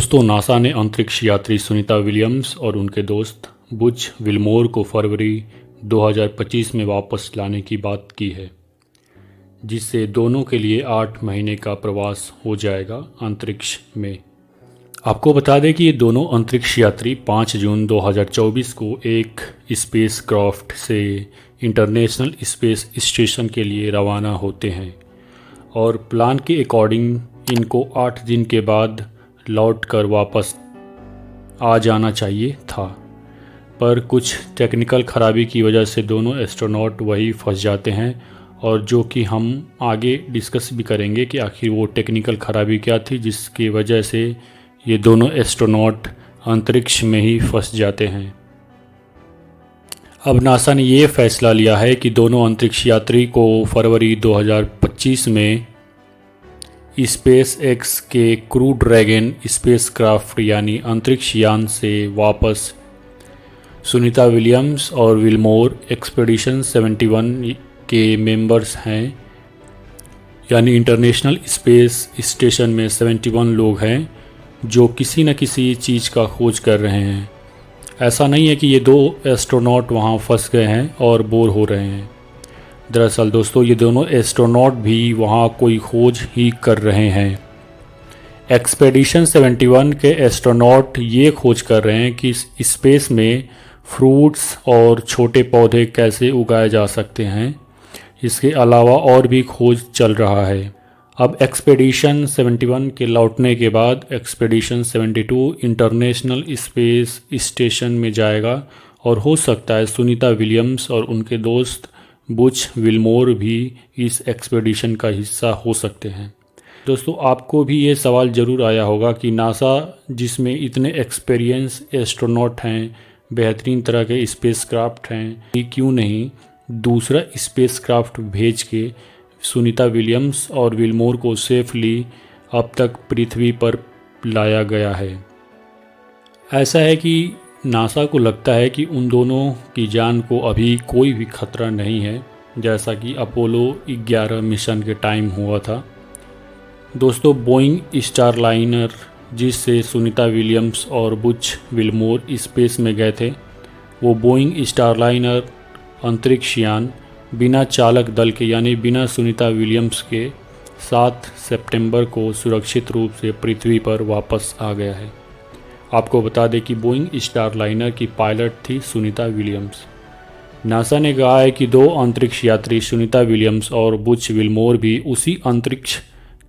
दोस्तों, नासा ने अंतरिक्ष यात्री सुनीता विलियम्स और उनके दोस्त बुच विल्मोर को फरवरी 2025 में वापस लाने की बात की है, जिससे दोनों के लिए 8 महीने का प्रवास हो जाएगा अंतरिक्ष में। आपको बता दें कि ये दोनों अंतरिक्ष यात्री 5 जून 2024 को एक स्पेस क्राफ्ट से इंटरनेशनल स्पेस स्टेशन के लिए रवाना होते हैं और प्लान के अकॉर्डिंग इनको 8 दिन के बाद लौटकर वापस आ जाना चाहिए था, पर कुछ टेक्निकल खराबी की वजह से दोनों एस्ट्रोनॉट वहीं फंस जाते हैं, और जो कि हम आगे डिस्कस भी करेंगे कि आखिर वो टेक्निकल खराबी क्या थी जिसकी वजह से ये दोनों एस्ट्रोनॉट अंतरिक्ष में ही फंस जाते हैं। अब नासा ने ये फैसला लिया है कि दोनों अंतरिक्ष यात्री को फरवरी 2025 में स्पेस एक्स के क्रू ड्रैगन स्पेसक्राफ्ट यानी अंतरिक्ष यान से वापस सुनीता विलियम्स और विल्मोर एक्सपेडिशन 71 के मेंबर्स हैं, यानी इंटरनेशनल स्पेस स्टेशन में 71 लोग हैं जो किसी न किसी चीज़ का खोज कर रहे हैं। ऐसा नहीं है कि ये 2 एस्ट्रोनॉट वहाँ फंस गए हैं और बोर हो रहे हैं। दरअसल दोस्तों, ये दोनों एस्ट्रोनॉट भी वहाँ कोई खोज ही कर रहे हैं। एक्सपेडिशन 71 के एस्ट्रोनॉट ये खोज कर रहे हैं कि स्पेस में फ्रूट्स और छोटे पौधे कैसे उगाए जा सकते हैं। इसके अलावा और भी खोज चल रहा है। अब एक्सपेडिशन 71 के लौटने के बाद एक्सपेडिशन 72 इंटरनेशनल स्पेस स्टेशन में जाएगा, और हो सकता है सुनीता विलियम्स और उनके दोस्त बुच विल्मोर भी इस एक्सपेडिशन का हिस्सा हो सकते हैं। दोस्तों, आपको भी ये सवाल ज़रूर आया होगा कि नासा जिसमें इतने एक्सपीरियंस एस्ट्रोनॉट हैं, बेहतरीन तरह के स्पेसक्राफ्ट हैं, ये क्यों नहीं दूसरा स्पेसक्राफ्ट भेज के सुनीता विलियम्स और विल्मोर को सेफली अब तक पृथ्वी पर लाया गया है। ऐसा है कि नासा को लगता है कि उन दोनों की जान को अभी कोई भी खतरा नहीं है, जैसा कि अपोलो 11 मिशन के टाइम हुआ था। दोस्तों, बोइंग स्टारलाइनर जिससे सुनीता विलियम्स और बुच विल्मोर स्पेस में गए थे, वो बोइंग स्टारलाइनर अंतरिक्ष यान बिना चालक दल के यानी बिना सुनीता विलियम्स के 7 सितंबर को सुरक्षित रूप से पृथ्वी पर वापस आ गया है। आपको बता दें कि बोइंग स्टारलाइनर की पायलट थी सुनीता विलियम्स। नासा ने कहा है कि 2 अंतरिक्ष यात्री सुनीता विलियम्स और बुच विल्मोर भी उसी अंतरिक्ष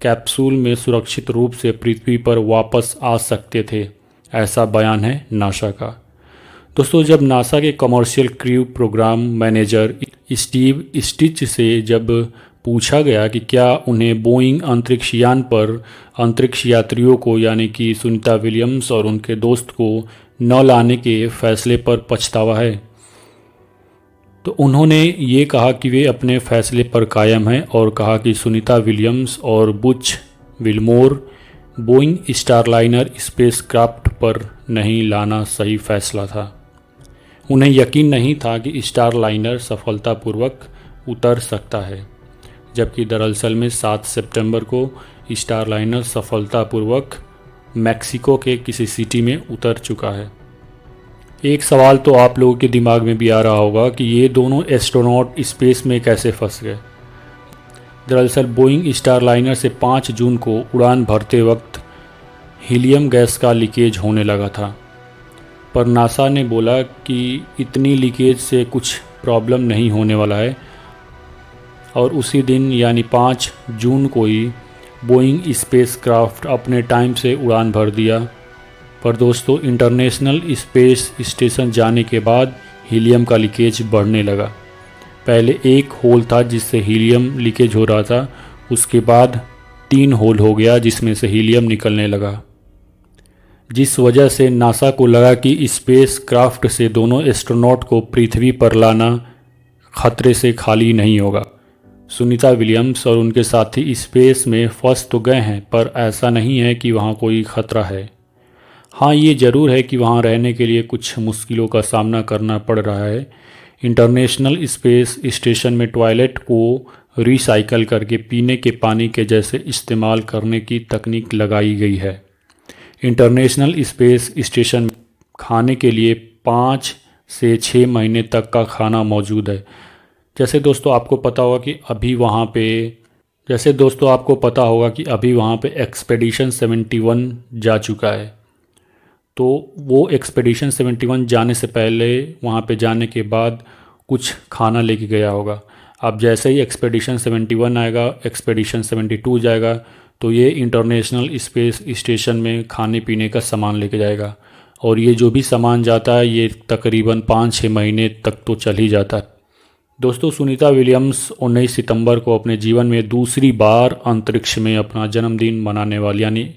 कैप्सूल में सुरक्षित रूप से पृथ्वी पर वापस आ सकते थे, ऐसा बयान है नासा का। दोस्तों, जब नासा के commercial crew program manager Steve Stich से जब पूछा गया कि क्या उन्हें बोइंग अंतरिक्ष यान पर अंतरिक्ष यात्रियों को यानी कि सुनीता विलियम्स और उनके दोस्त को न लाने के फैसले पर पछतावा है, तो उन्होंने ये कहा कि वे अपने फैसले पर कायम हैं और कहा कि सुनीता विलियम्स और Butch Wilmore Boeing Starliner spacecraft पर नहीं लाना सही फैसला था। उन्हें यकीन नहीं था कि स्टारलाइनर सफलतापूर्वक उतर सकता है, जबकि दरअसल में 7 सितंबर को स्टारलाइनर सफलतापूर्वक मैक्सिको के किसी सिटी में उतर चुका है। एक सवाल तो आप लोगों के दिमाग में भी आ रहा होगा कि ये दोनों एस्ट्रोनॉट स्पेस में कैसे फंस गए। दरअसल बोइंग स्टारलाइनर से 5 जून को उड़ान भरते वक्त हीलियम गैस का लीकेज होने लगा था, पर नासा ने बोला कि इतनी लीकेज से कुछ प्रॉब्लम नहीं होने वाला है, और उसी दिन यानी 5 जून को ही बोइंग स्पेसक्राफ्ट अपने टाइम से उड़ान भर दिया। पर दोस्तों, इंटरनेशनल स्पेस स्टेशन जाने के बाद हीलियम का लीकेज बढ़ने लगा। पहले एक होल था जिससे हीलियम लीकेज हो रहा था, उसके बाद 3 होल हो गया जिसमें से हीलियम निकलने लगा, जिस वजह से नासा को लगा कि स्पेस क्राफ्ट से दोनों एस्ट्रोनॉट को पृथ्वी पर लाना खतरे से खाली नहीं होगा। सुनीता विलियम्स और उनके साथी स्पेस में फंस तो गए हैं, पर ऐसा नहीं है कि वहाँ कोई खतरा है। हाँ, ये ज़रूर है कि वहाँ रहने के लिए कुछ मुश्किलों का सामना करना पड़ रहा है। इंटरनेशनल स्पेस स्टेशन में टॉयलेट को रिसाइकल करके पीने के पानी के जैसे इस्तेमाल करने की तकनीक लगाई गई है। इंटरनेशनल स्पेस स्टेशन में खाने के लिए 5 से 6 महीने तक का खाना मौजूद है। जैसे दोस्तों आपको पता होगा कि अभी वहाँ पे एक्सपेडिशन 71 जा चुका है। तो वो एक्सपेडिशन 71 जाने से पहले वहाँ पे जाने के बाद कुछ खाना लेके गया होगा। अब जैसे ही एक्सपेडिशन 71 आएगा, एक्सपेडिशन 72 जाएगा, तो ये इंटरनेशनल स्पेस स्टेशन में खाने पीने का सामान लेके जाएगा। और ये जो भी सामान जाता है ये तकरीबन 5-6 महीने तक तो चल ही जाता है। दोस्तों सुनीता विलियम्स 19 सितंबर को अपने जीवन में दूसरी बार अंतरिक्ष में अपना जन्मदिन मनाने वाली, यानी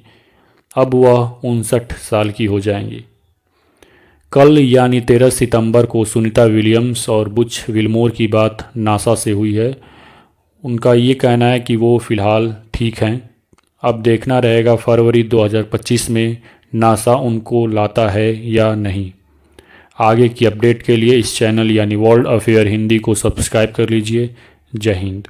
अब वह 59 साल की हो जाएंगी। कल यानी 13 सितंबर को सुनीता विलियम्स और बुच विल्मोर की बात नासा से हुई है। उनका ये कहना है कि वो फ़िलहाल ठीक हैं। अब देखना रहेगा फरवरी 2025 में नासा उनको लाता है या नहीं। आगे की अपडेट के लिए इस चैनल यानी वर्ल्ड अफेयर हिंदी को सब्सक्राइब कर लीजिए। जय हिंद।